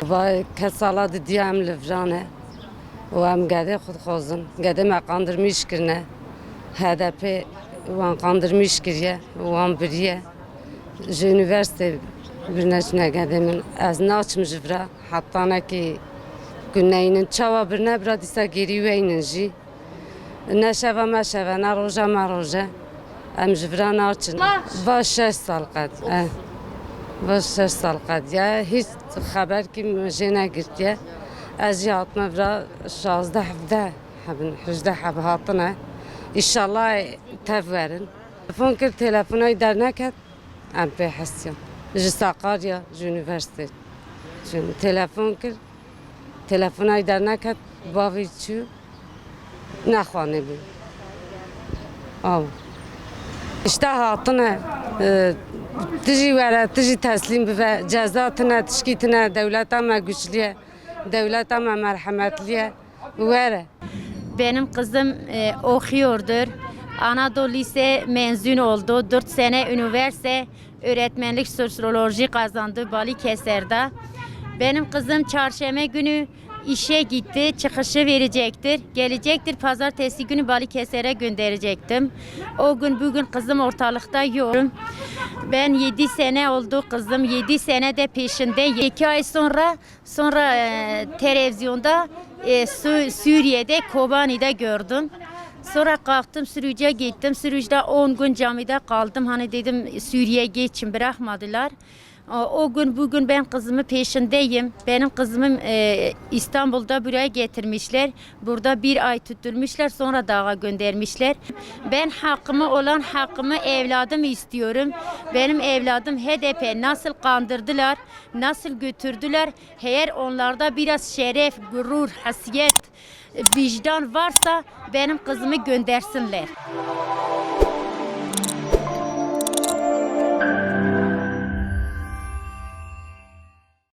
Vay kesala diyem livrane. O am gade xud xozun. Gade me kandırmış kirne. HDP wan kandırmış kiriye. Wan biriye. Ji üniversite birine gade min. Ez naçım jivra. Hatta ne ki güneyinin çava birine bira disa geri veynin ji. Ne şeva me şeva, ne roja me roja. Em jivra naçın. Va 6 sal qad. Va 6 sal qad. Ya hiç haber ki jene girtiye. Ez yatma bira 16 17 habin 18 hab hatına. İnşallah tev verin. Telefon kir telefona der neket. Em pe hesyan. Ji Sakarya, ji üniversite. Telefon kir telefona der neket. Bavî çû. Naxwane bû. Av. İşte hatına. Tijî were, tijî teslim bibe. Ceza tine, tişkî tine. Devleta me güçlüye. Devleta me merhametliye. Were. Benim kızım okuyordur. Anadolu Lise mezun oldu. 4 sene üniversite öğretmenlik sosyoloji kazandı Balıkesir'de. Benim kızım çarşamba günü işe gitti. Çıkışı verecektir. Gelecektir. Pazartesi günü Balıkesir'e gönderecektim. O gün bugün kızım ortalıkta yok. Ben 7 sene oldu kızım. 7 sene de peşindeyim. 2 ay sonra televizyonda Suriye'de Kobani'de gördüm. Sonra kalktım Sürücü'ye gittim. Sürücü'de 10 gün camide kaldım. Hani dedim Suriye'ye geçin bırakmadılar. O gün bugün ben kızımı peşindeyim. Benim kızımı İstanbul'da buraya getirmişler. Burada 1 ay tutturmuşlar, sonra dağa göndermişler. Ben hakkımı olan hakkımı evladım istiyorum. Benim evladım HDP nasıl kandırdılar, nasıl götürdüler. Eğer onlarda biraz şeref, gurur, hasiyet, vicdan varsa benim kızımı göndersinler.